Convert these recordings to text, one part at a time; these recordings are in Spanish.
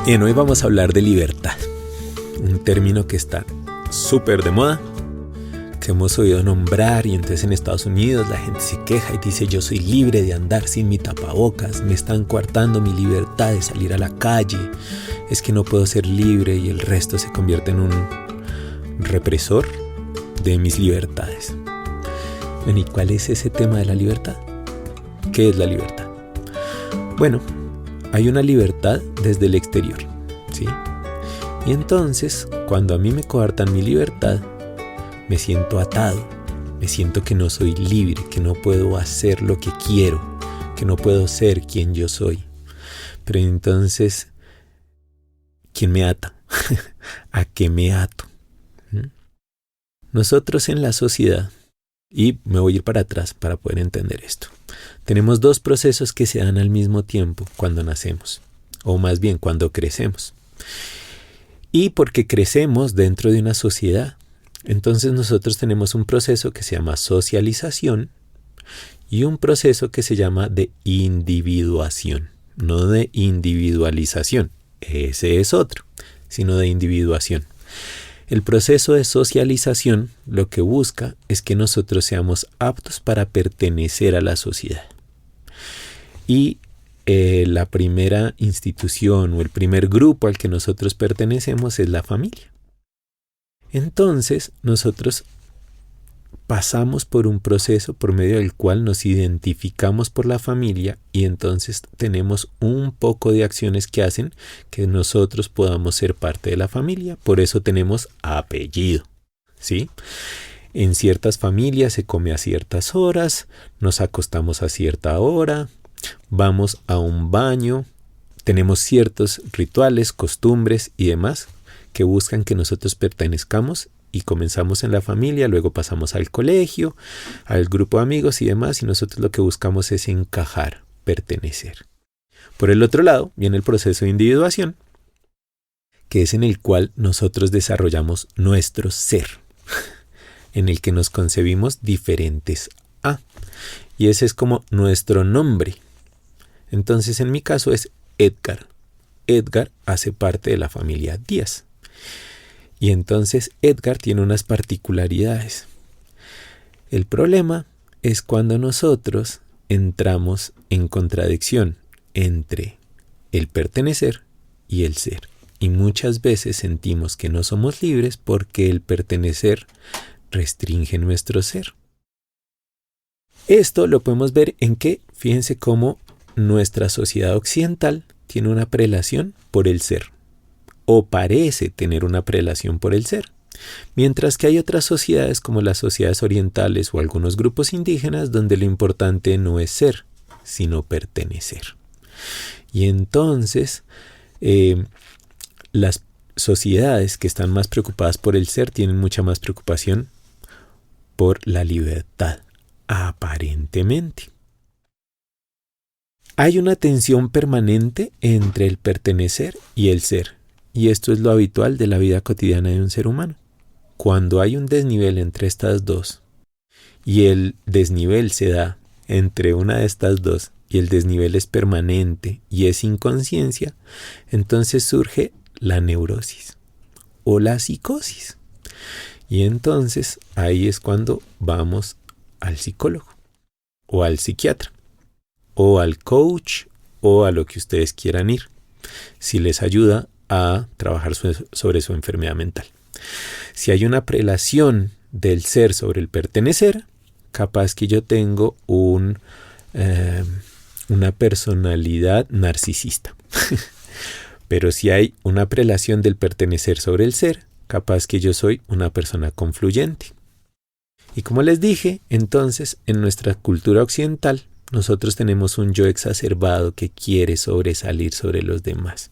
Bien, hoy vamos a hablar de libertad, un término que está súper de moda, que hemos oído nombrar, y entonces en Estados Unidos la gente se queja y dice: yo soy libre de andar sin mi tapabocas, me están coartando mi libertad de salir a la calle, es que no puedo ser libre, y el resto se convierte en un represor de mis libertades. Bueno, ¿y cuál es ese tema de la libertad? ¿Qué es la libertad? Bueno, hay una libertad desde el exterior, ¿sí? Y entonces, cuando a mí me coartan mi libertad, me siento atado, me siento que no soy libre, que no puedo hacer lo que quiero, que no puedo ser quien yo soy. Pero entonces, ¿quién me ata? ¿A qué me ato? Nosotros en la sociedad, y me voy a ir para atrás para poder entender esto, tenemos dos procesos que se dan al mismo tiempo cuando nacemos, o más bien cuando crecemos. Y porque crecemos dentro de una sociedad, entonces nosotros tenemos un proceso que se llama socialización y un proceso que se llama de individuación, no de individualización, ese es otro, sino de individuación. El proceso de socialización lo que busca es que nosotros seamos aptos para pertenecer a la sociedad. Y la primera institución o el primer grupo al que nosotros pertenecemos es la familia. Entonces, nosotros pasamos por un proceso por medio del cual nos identificamos por la familia, y entonces tenemos un poco de acciones que hacen que nosotros podamos ser parte de la familia. Por eso tenemos apellido, ¿sí? En ciertas familias se come a ciertas horas, nos acostamos a cierta hora, vamos a un baño, tenemos ciertos rituales, costumbres y demás que buscan que nosotros pertenezcamos, y comenzamos en la familia, luego pasamos al colegio, al grupo de amigos y demás, y nosotros lo que buscamos es encajar, pertenecer. Por el otro lado viene el proceso de individuación, que es en el cual nosotros desarrollamos nuestro ser, en el que nos concebimos diferentes a, y ese es como nuestro nombre. Entonces en mi caso es Edgar. Edgar hace parte de la familia Díaz. Y entonces Edgar tiene unas particularidades. El problema es cuando nosotros entramos en contradicción entre el pertenecer y el ser. Y muchas veces sentimos que no somos libres porque el pertenecer restringe nuestro ser. Esto lo podemos ver en que, fíjense cómo nuestra sociedad occidental tiene una prelación por el ser, o parece tener una prelación por el ser, mientras que hay otras sociedades como las sociedades orientales o algunos grupos indígenas donde lo importante no es ser, sino pertenecer. Y entonces las sociedades que están más preocupadas por el ser tienen mucha más preocupación por la libertad, aparentemente. Hay una tensión permanente entre el pertenecer y el ser. Y esto es lo habitual de la vida cotidiana de un ser humano. Cuando hay un desnivel entre estas dos, y el desnivel se da entre una de estas dos, y el desnivel es permanente y es inconsciencia, entonces surge la neurosis o la psicosis. Y entonces ahí es cuando vamos al psicólogo, o al psiquiatra, o al coach, o a lo que ustedes quieran ir, si les ayuda a trabajar sobre su enfermedad mental. Si hay una prelación del ser sobre el pertenecer, capaz que yo tengo una personalidad narcisista. Pero si hay una prelación del pertenecer sobre el ser, capaz que yo soy una persona confluyente. Y como les dije, entonces en nuestra cultura occidental nosotros tenemos un yo exacerbado que quiere sobresalir sobre los demás.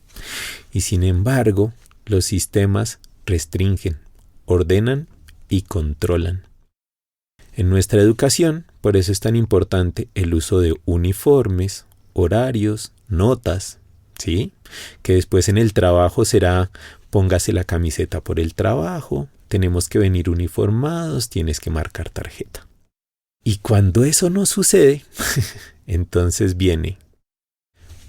Y sin embargo, los sistemas restringen, ordenan y controlan. En nuestra educación, por eso es tan importante el uso de uniformes, horarios, notas, ¿sí? Que después en el trabajo será: póngase la camiseta por el trabajo, tenemos que venir uniformados, tienes que marcar tarjeta. Y cuando eso no sucede, entonces viene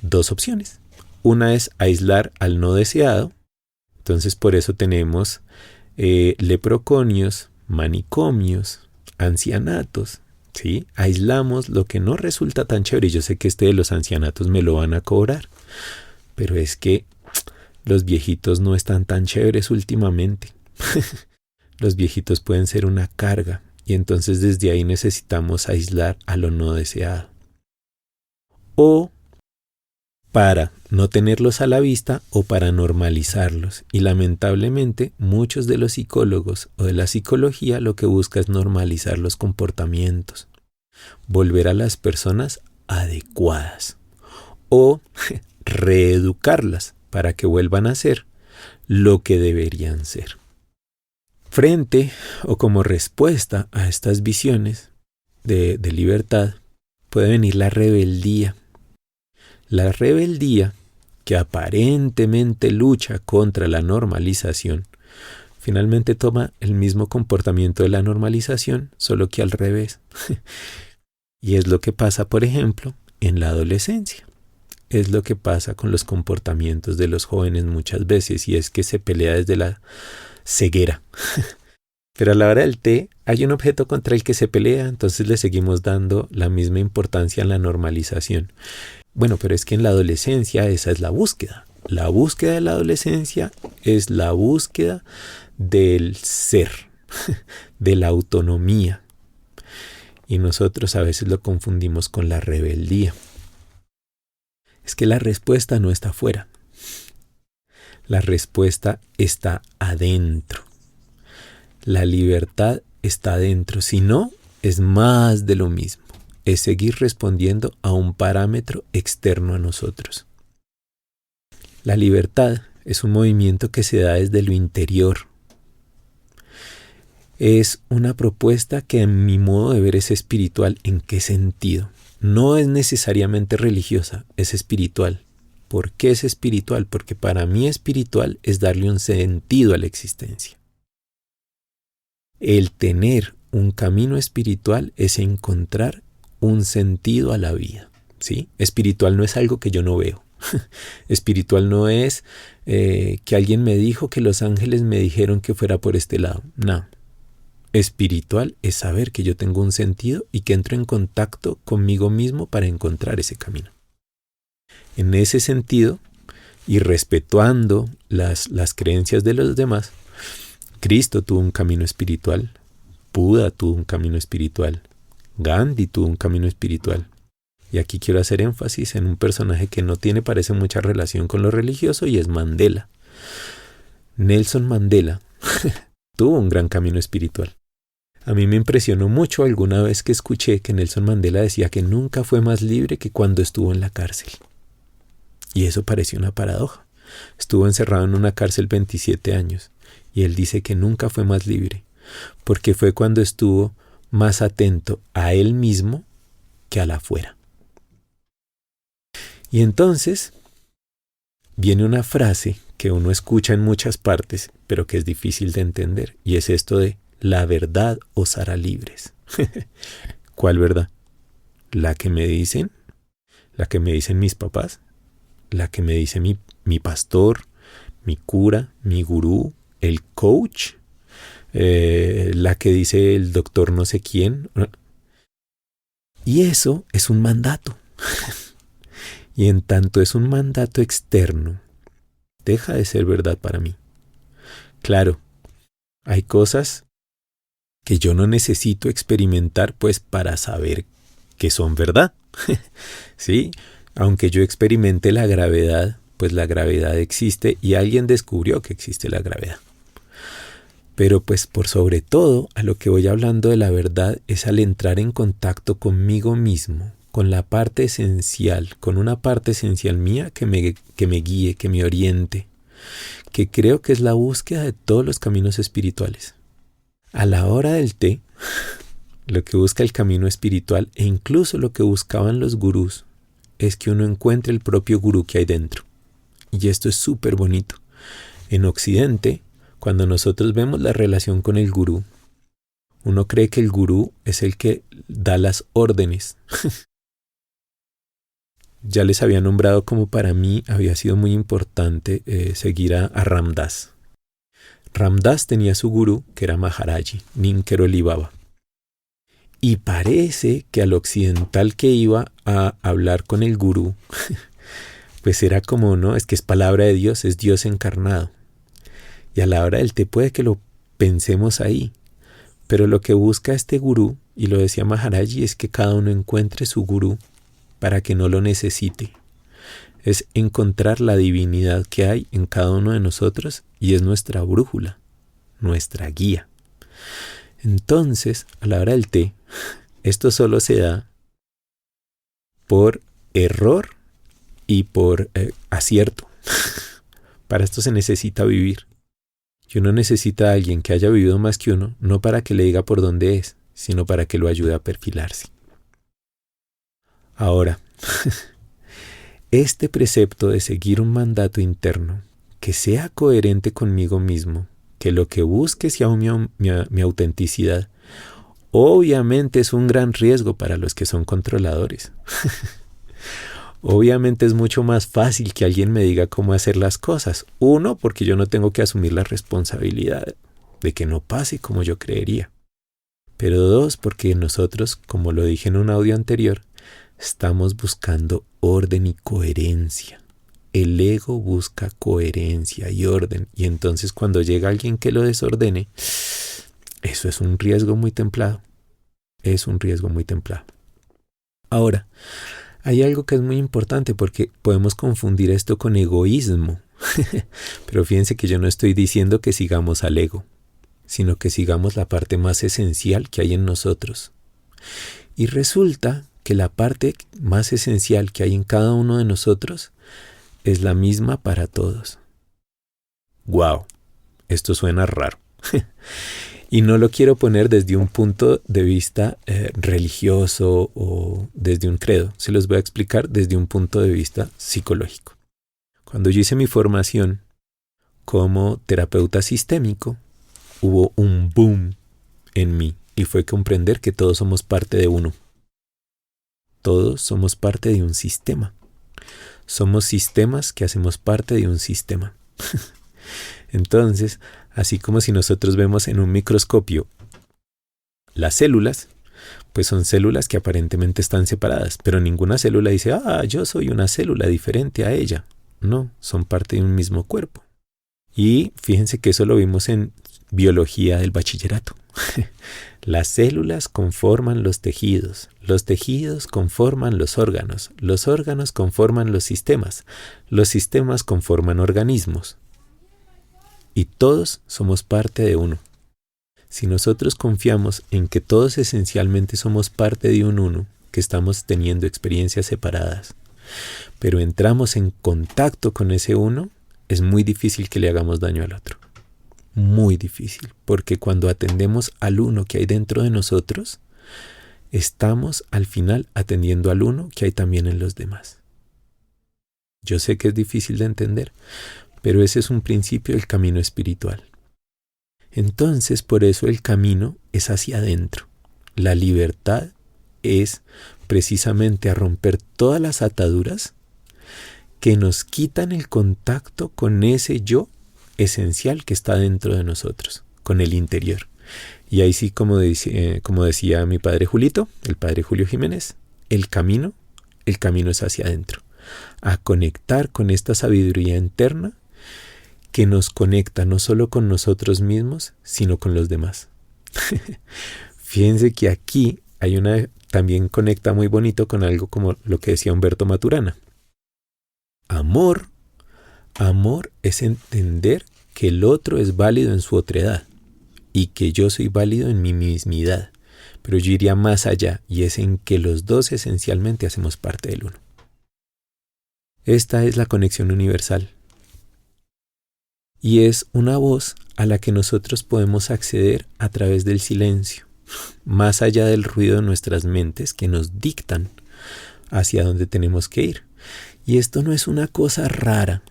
dos opciones. Una es aislar al no deseado. Entonces por eso tenemos leproconios, manicomios, ancianatos. ¿Sí? Aislamos lo que no resulta tan chévere. Yo sé que este de los ancianatos me lo van a cobrar, pero es que los viejitos no están tan chéveres últimamente. Los viejitos pueden ser una carga y entonces desde ahí necesitamos aislar a lo no deseado. O para no tenerlos a la vista o para normalizarlos. Y lamentablemente muchos de los psicólogos o de la psicología lo que busca es normalizar los comportamientos, volver a las personas adecuadas o reeducarlas para que vuelvan a ser lo que deberían ser. Frente o como respuesta a estas visiones de libertad puede venir la rebeldía. La rebeldía, que aparentemente lucha contra la normalización, finalmente toma el mismo comportamiento de la normalización, solo que al revés. Y es lo que pasa, por ejemplo, en la adolescencia. Es lo que pasa con los comportamientos de los jóvenes muchas veces, y es que se pelea desde la ceguera. Pero a la hora del té hay un objeto contra el que se pelea, entonces le seguimos dando la misma importancia en la normalización. Bueno, pero es que en la adolescencia esa es la búsqueda. La búsqueda de la adolescencia es la búsqueda del ser, de la autonomía. Y nosotros a veces lo confundimos con la rebeldía. Es que la respuesta no está afuera. La respuesta está adentro. La libertad está adentro. Si no, es más de lo mismo. Es seguir respondiendo a un parámetro externo a nosotros. La libertad es un movimiento que se da desde lo interior. Es una propuesta que en mi modo de ver es espiritual. ¿En qué sentido? No es necesariamente religiosa, es espiritual. ¿Por qué es espiritual? Porque para mí espiritual es darle un sentido a la existencia. El tener un camino espiritual es encontrar un sentido a la vida, ¿sí? Espiritual no es algo que yo no veo. Espiritual no es que alguien me dijo que los ángeles me dijeron que fuera por este lado. No. Espiritual es saber que yo tengo un sentido y que entro en contacto conmigo mismo para encontrar ese camino. En ese sentido, y respetando las creencias de los demás, Cristo tuvo un camino espiritual, Buda tuvo un camino espiritual, Gandhi tuvo un camino espiritual. Y aquí quiero hacer énfasis en un personaje que no tiene, parece, mucha relación con lo religioso, y es Mandela. Nelson Mandela tuvo un gran camino espiritual. A mí me impresionó mucho alguna vez que escuché que Nelson Mandela decía que nunca fue más libre que cuando estuvo en la cárcel. Y eso pareció una paradoja. Estuvo encerrado en una cárcel 27 años y él dice que nunca fue más libre, porque fue cuando estuvo más atento a él mismo que a la afuera. Y entonces viene una frase que uno escucha en muchas partes, pero que es difícil de entender, y es esto de: la verdad os hará libres. ¿Cuál verdad? ¿La que me dicen? ¿La que me dicen mis papás? ¿La que me dice mi pastor, mi cura, mi gurú, el coach? ¿La que dice el doctor no sé quién? Y eso es un mandato. Y en tanto es un mandato externo, deja de ser verdad para mí. Claro, hay cosas que yo no necesito experimentar pues para saber que son verdad. ¿Sí? Aunque yo experimente la gravedad, pues la gravedad existe y alguien descubrió que existe la gravedad. Pero pues por sobre todo a lo que voy hablando de la verdad es al entrar en contacto conmigo mismo, con la parte esencial, con una parte esencial mía que me guíe, que me oriente, que creo que es la búsqueda de todos los caminos espirituales. A la hora del té, lo que busca el camino espiritual e incluso lo que buscaban los gurús es que uno encuentre el propio gurú que hay dentro. Y esto es súper bonito. En Occidente, cuando nosotros vemos la relación con el gurú, uno cree que el gurú es el que da las órdenes. Ya les había nombrado como para mí había sido muy importante seguir a Ram Dass. Ram Dass tenía su gurú, que era Maharaji, Ninkeroli Baba. Y parece que al occidental que iba a hablar con el gurú, pues era como, no, es que es palabra de Dios, es Dios encarnado. Y a la hora del té puede que lo pensemos ahí. Pero lo que busca este gurú, y lo decía Maharaji, es que cada uno encuentre su gurú para que no lo necesite. Es encontrar la divinidad que hay en cada uno de nosotros y es nuestra brújula, nuestra guía. Entonces, a la hora del té, esto solo se da por error y por acierto. Para esto se necesita vivir. Y uno necesita a alguien que haya vivido más que uno, no para que le diga por dónde es, sino para que lo ayude a perfilarse. Ahora, este precepto de seguir un mandato interno que sea coherente conmigo mismo, que lo que busque sea mi autenticidad, obviamente es un gran riesgo para los que son controladores. Obviamente es mucho más fácil que alguien me diga cómo hacer las cosas. Uno, porque yo no tengo que asumir la responsabilidad de que no pase como yo creería. Pero dos, porque nosotros, como lo dije en un audio anterior, estamos buscando orden y coherencia. El ego busca coherencia y orden. Y entonces cuando llega alguien que lo desordene, eso es un riesgo muy templado. Es un riesgo muy templado. Ahora, hay algo que es muy importante porque podemos confundir esto con egoísmo. Pero fíjense que yo no estoy diciendo que sigamos al ego, sino que sigamos la parte más esencial que hay en nosotros. Y resulta que la parte más esencial que hay en cada uno de nosotros es la misma para todos. ¡Wow! Esto suena raro. Y no lo quiero poner desde un punto de vista religioso o desde un credo. Se los voy a explicar desde un punto de vista psicológico. Cuando yo hice mi formación como terapeuta sistémico, hubo un boom en mí y fue comprender que todos somos parte de uno. Todos somos parte de un sistema. Somos sistemas que hacemos parte de un sistema. Entonces, así como si nosotros vemos en un microscopio las células, pues son células que aparentemente están separadas, pero ninguna célula dice, yo soy una célula diferente a ella. No, son parte de un mismo cuerpo. Y fíjense que eso lo vimos en biología del bachillerato. Las células conforman los tejidos conforman los órganos conforman los sistemas conforman organismos. Y todos somos parte de uno. Si nosotros confiamos en que todos esencialmente somos parte de un uno, que estamos teniendo experiencias separadas, pero entramos en contacto con ese uno, es muy difícil que le hagamos daño al otro. Muy difícil, porque cuando atendemos al uno que hay dentro de nosotros, estamos al final atendiendo al uno que hay también en los demás. Yo sé que es difícil de entender, pero ese es un principio del camino espiritual. Entonces, por eso el camino es hacia adentro. La libertad es precisamente a romper todas las ataduras que nos quitan el contacto con ese yo esencial que está dentro de nosotros, con el interior. Y ahí sí, como decía mi padre Julito, el padre Julio Jiménez, el camino es hacia adentro, a conectar con esta sabiduría interna que nos conecta no solo con nosotros mismos, sino con los demás. Fíjense que aquí hay también conecta muy bonito con algo como lo que decía Humberto Maturana. Amor es entender que el otro es válido en su otredad y que yo soy válido en mi mismidad. Pero yo iría más allá y es en que los dos esencialmente hacemos parte del uno. Esta es la conexión universal. Y es una voz a la que nosotros podemos acceder a través del silencio, más allá del ruido de nuestras mentes que nos dictan hacia dónde tenemos que ir. Y esto no es una cosa rara.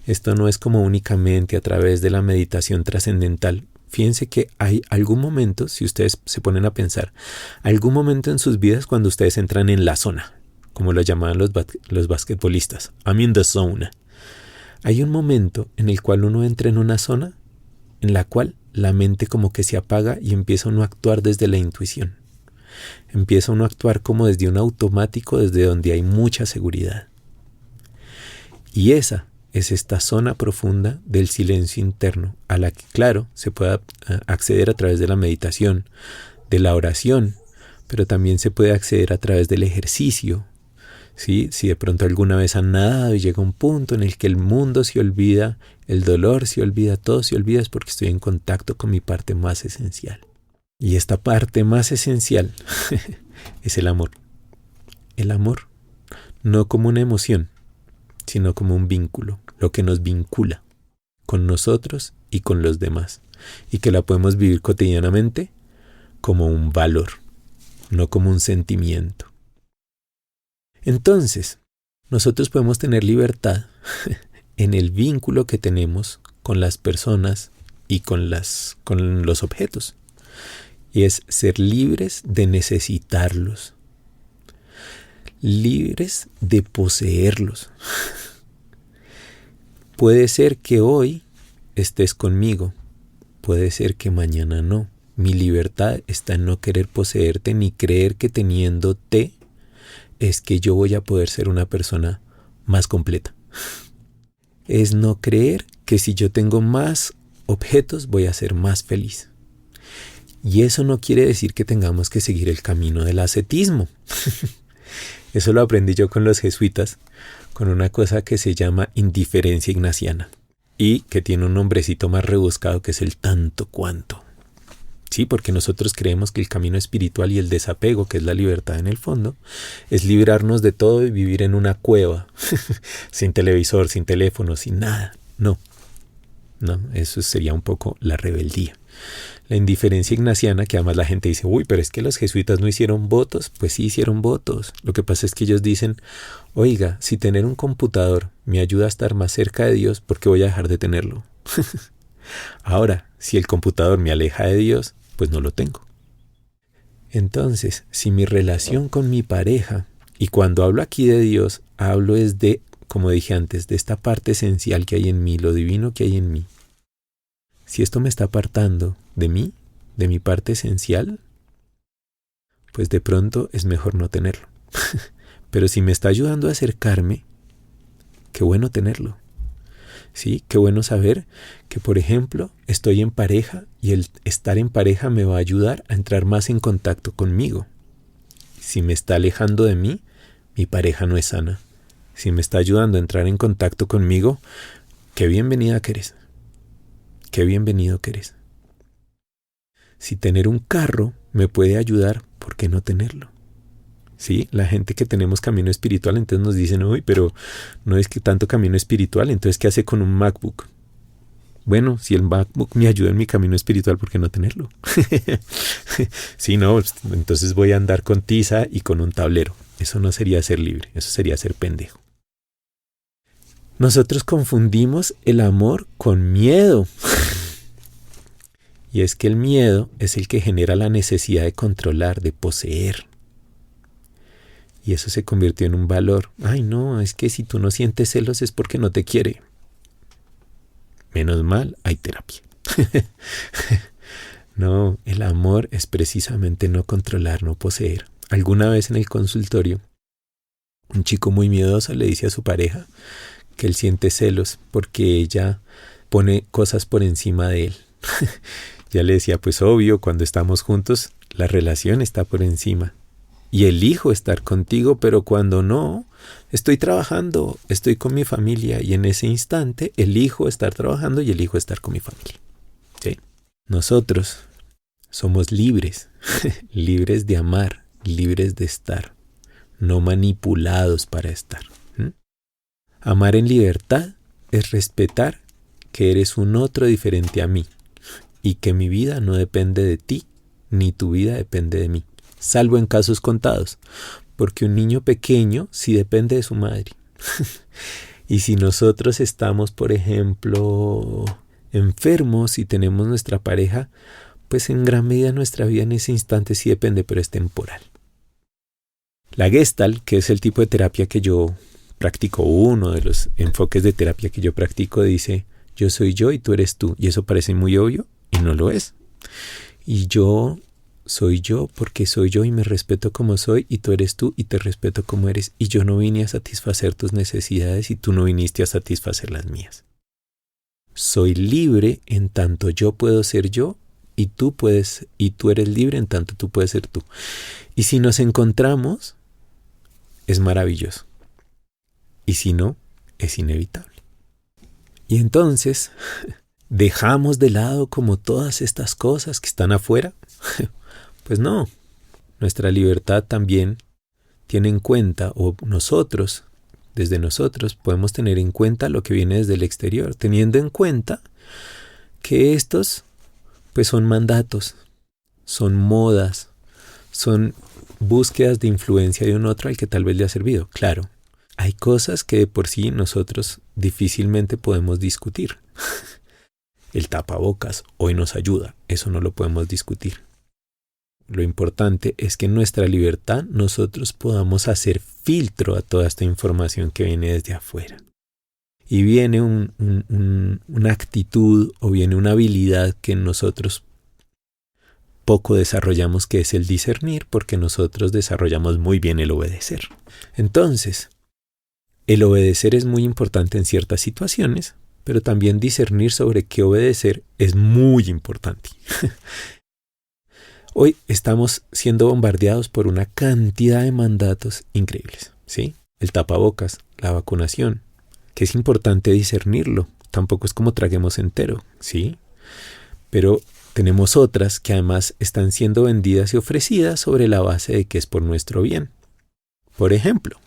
Esto no es como únicamente a través de la meditación trascendental. Fíjense que hay algún momento, si ustedes se ponen a pensar, algún momento en sus vidas cuando ustedes entran en la zona, como lo llamaban los basquetbolistas. I'm in the zone. Hay un momento en el cual uno entra en una zona en la cual la mente como que se apaga y empieza uno a actuar desde la intuición. Empieza uno a actuar como desde un automático, desde donde hay mucha seguridad. Y esa es esta zona profunda del silencio interno, a la que, claro, se puede acceder a través de la meditación, de la oración, pero también se puede acceder a través del ejercicio. ¿Sí? Si de pronto alguna vez han nadado y llega un punto en el que el mundo se olvida, el dolor se olvida, todo se olvida, es porque estoy en contacto con mi parte más esencial. Y esta parte más esencial es el amor. El amor, no como una emoción, sino como un vínculo, lo que nos vincula con nosotros y con los demás, y que la podemos vivir cotidianamente como un valor, no como un sentimiento. Entonces, nosotros podemos tener libertad en el vínculo que tenemos con las personas y con los objetos. Y es ser libres de necesitarlos, libres de poseerlos. Puede ser que hoy estés conmigo, puede ser que mañana no. Mi libertad está en no querer poseerte ni creer que teniéndote es que yo voy a poder ser una persona más completa. Es no creer que si yo tengo más objetos voy a ser más feliz. Y eso no quiere decir que tengamos que seguir el camino del ascetismo. Eso lo aprendí yo con los jesuitas, con una cosa que se llama indiferencia ignaciana y que tiene un nombrecito más rebuscado que es el tanto cuanto. Sí, porque nosotros creemos que el camino espiritual y el desapego, que es la libertad en el fondo, es librarnos de todo y vivir en una cueva, sin televisor, sin teléfono, sin nada. No, eso sería un poco la rebeldía. La indiferencia ignaciana, que además la gente dice, uy, pero es que los jesuitas no hicieron votos. Pues sí hicieron votos. Lo que pasa es que ellos dicen, oiga, si tener un computador me ayuda a estar más cerca de Dios, ¿por qué voy a dejar de tenerlo? Ahora, si el computador me aleja de Dios, pues no lo tengo. Entonces, si mi relación con mi pareja, y cuando hablo aquí de Dios, hablo es de, como dije antes, de esta parte esencial que hay en mí, lo divino que hay en mí. Si esto me está apartando de mí, de mi parte esencial, pues de pronto es mejor no tenerlo. Pero si me está ayudando a acercarme, qué bueno tenerlo. Sí, qué bueno saber que, por ejemplo, estoy en pareja y el estar en pareja me va a ayudar a entrar más en contacto conmigo. Si me está alejando de mí, mi pareja no es sana. Si me está ayudando a entrar en contacto conmigo, qué bienvenida que eres. Qué bienvenido que eres. Si tener un carro me puede ayudar, ¿por qué no tenerlo? Sí, la gente que tenemos camino espiritual, entonces nos dicen, uy, pero no es que tanto camino espiritual, entonces ¿qué hace con un MacBook? Bueno, si el MacBook me ayuda en mi camino espiritual, ¿por qué no tenerlo? Sí, no, entonces voy a andar con tiza y con un tablero. Eso no sería ser libre, eso sería ser pendejo. Nosotros confundimos el amor con miedo. Y es que el miedo es el que genera la necesidad de controlar, de poseer. Y eso se convirtió en un valor. Ay, no, es que si tú no sientes celos es porque no te quiere. Menos mal, hay terapia. No, el amor es precisamente no controlar, no poseer. Alguna vez en el consultorio, un chico muy miedoso le dice a su pareja que él siente celos porque ella pone cosas por encima de él. Ya le decía, pues obvio, cuando estamos juntos, la relación está por encima. Y elijo estar contigo, pero cuando no, estoy trabajando, estoy con mi familia y en ese instante elijo estar trabajando y elijo estar con mi familia. ¿Sí? Nosotros somos libres, libres de amar, libres de estar, no manipulados para estar. Amar en libertad es respetar que eres un otro diferente a mí y que mi vida no depende de ti, ni tu vida depende de mí. Salvo en casos contados, porque un niño pequeño sí depende de su madre. Y si nosotros estamos, por ejemplo, enfermos y tenemos nuestra pareja, pues en gran medida nuestra vida en ese instante sí depende, pero es temporal. La Gestalt, que es el tipo de terapia que yo practico, uno de los enfoques de terapia que yo practico, dice: yo soy yo y tú eres tú. Y eso parece muy obvio y no lo es. Y yo soy yo porque soy yo y me respeto como soy, y tú eres tú y te respeto como eres. Y yo no vine a satisfacer tus necesidades y tú no viniste a satisfacer las mías. Soy libre en tanto yo puedo ser yo y tú eres libre en tanto tú puedes ser tú. Y si nos encontramos, es maravilloso. Y si no, es inevitable. Y entonces dejamos de lado como todas estas cosas que están afuera. Pues no, nuestra libertad también tiene en cuenta, o nosotros, desde nosotros, podemos tener en cuenta lo que viene desde el exterior, teniendo en cuenta que estos pues son mandatos, son modas, son búsquedas de influencia de un otro al que tal vez le ha servido. Claro, hay cosas que de por sí nosotros difícilmente podemos discutir. El tapabocas hoy nos ayuda, eso no lo podemos discutir. Lo importante es que en nuestra libertad nosotros podamos hacer filtro a toda esta información que viene desde afuera. Y viene una actitud o viene una habilidad que nosotros poco desarrollamos, que es el discernir, porque nosotros desarrollamos muy bien el obedecer. Entonces, el obedecer es muy importante en ciertas situaciones, pero también discernir sobre qué obedecer es muy importante. Hoy estamos siendo bombardeados por una cantidad de mandatos increíbles, ¿sí? El tapabocas, la vacunación, que es importante discernirlo. Tampoco es como traguemos entero, ¿sí? Pero tenemos otras que además están siendo vendidas y ofrecidas sobre la base de que es por nuestro bien. Por ejemplo,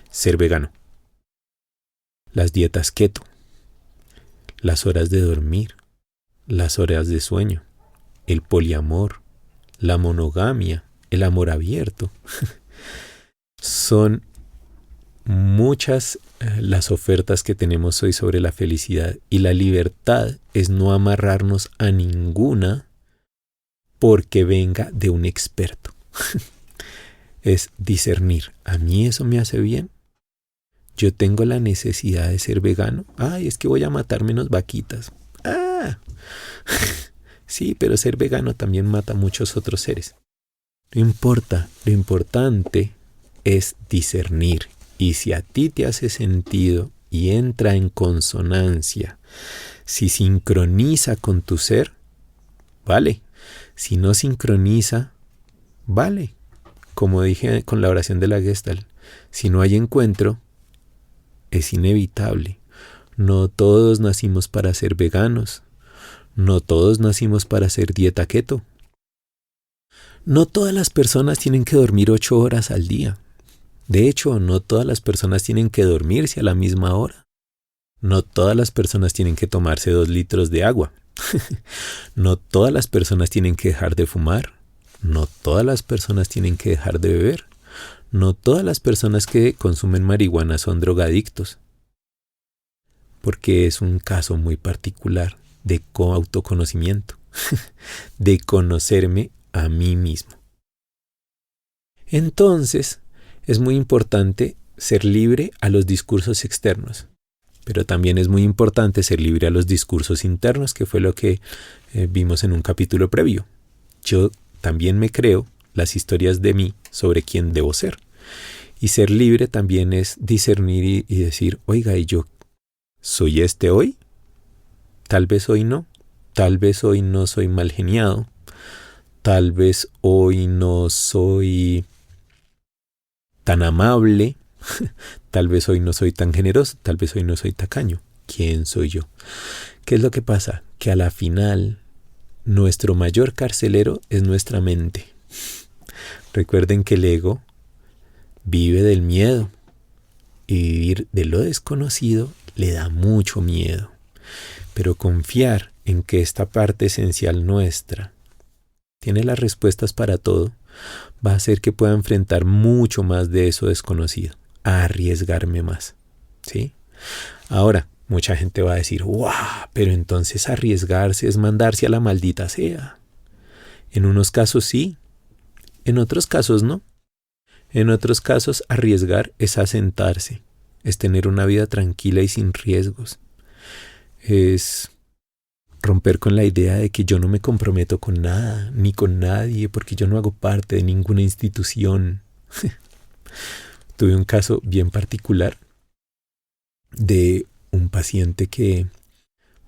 ser vegano, las dietas keto, las horas de dormir, las horas de sueño, el poliamor, la monogamia, el amor abierto. Son muchas las ofertas que tenemos hoy sobre la felicidad, y la libertad es no amarrarnos a ninguna porque venga de un experto. Es discernir. ¿A mí eso me hace bien? ¿Yo tengo la necesidad de ser vegano? Ay, es que voy a matar menos vaquitas. ¡Ah! Sí, pero ser vegano también mata a muchos otros seres. No importa, lo importante es discernir. Y si a ti te hace sentido y entra en consonancia, si sincroniza con tu ser, vale. Si no sincroniza, vale. Como dije con la oración de la Gestalt, si no hay encuentro, es inevitable. No todos nacimos para ser veganos. No todos nacimos para hacer dieta keto. No todas las personas tienen que dormir 8 horas al día. De hecho, no todas las personas tienen que dormirse a la misma hora. No todas las personas tienen que tomarse 2 litros de agua. No todas las personas tienen que dejar de fumar. No todas las personas tienen que dejar de beber. No todas las personas que consumen marihuana son drogadictos. Porque es un caso muy particular de autoconocimiento, de conocerme a mí mismo. Entonces, es muy importante ser libre a los discursos externos, pero también es muy importante ser libre a los discursos internos, que fue lo que vimos en un capítulo previo. Yo también me creo las historias de mí sobre quién debo ser. Y ser libre también es discernir y decir, oiga, ¿y yo soy este hoy? Tal vez hoy no. Tal vez hoy no soy mal geniado. Tal vez hoy no soy tan amable. Tal vez hoy no soy tan generoso. Tal vez hoy no soy tacaño. ¿Quién soy yo? ¿Qué es lo que pasa? Que a la final nuestro mayor carcelero es nuestra mente. Recuerden que el ego vive del miedo, y vivir de lo desconocido le da mucho miedo. Pero confiar en que esta parte esencial nuestra tiene las respuestas para todo va a hacer que pueda enfrentar mucho más de eso desconocido, a arriesgarme más, ¿sí? Ahora, mucha gente va a decir, ¡guau! Pero entonces arriesgarse es mandarse a la maldita sea. En unos casos sí, en otros casos no. En otros casos, arriesgar es asentarse, es tener una vida tranquila y sin riesgos. Es romper con la idea de que yo no me comprometo con nada, ni con nadie, porque yo no hago parte de ninguna institución. Tuve un caso bien particular de un paciente que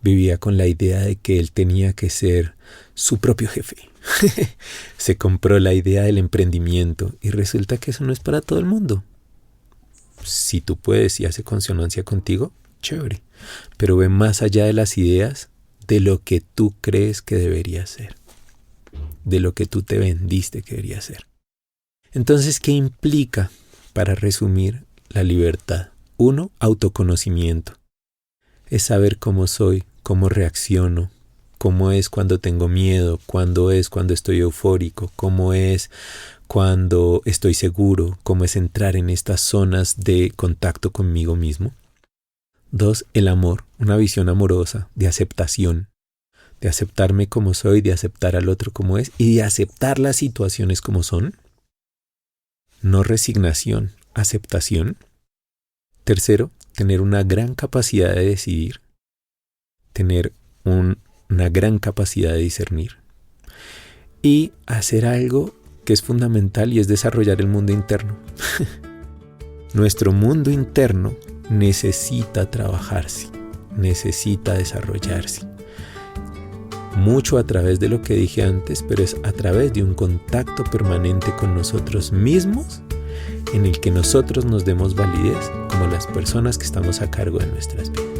vivía con la idea de que él tenía que ser su propio jefe. Se compró la idea del emprendimiento y resulta que eso no es para todo el mundo. Si tú puedes y hace consonancia contigo, chévere. Pero ve más allá de las ideas de lo que tú crees que debería ser. De lo que tú te vendiste que debería ser. Entonces, ¿qué implica, para resumir, la libertad? 1, autoconocimiento. Es saber cómo soy, cómo reacciono, cómo es cuando tengo miedo, cuándo es cuando estoy eufórico, cómo es cuando estoy seguro, cómo es entrar en estas zonas de contacto conmigo mismo. 2, el amor, una visión amorosa, de aceptación, de aceptarme como soy, de aceptar al otro como es y de aceptar las situaciones como son. No resignación, aceptación. 3, tener una gran capacidad de decidir, tener una gran capacidad de discernir y hacer algo que es fundamental y es desarrollar el mundo interno. Nuestro mundo interno necesita trabajarse, necesita desarrollarse. Mucho a través de lo que dije antes, pero es a través de un contacto permanente con nosotros mismos en el que nosotros nos demos validez como las personas que estamos a cargo de nuestras vidas.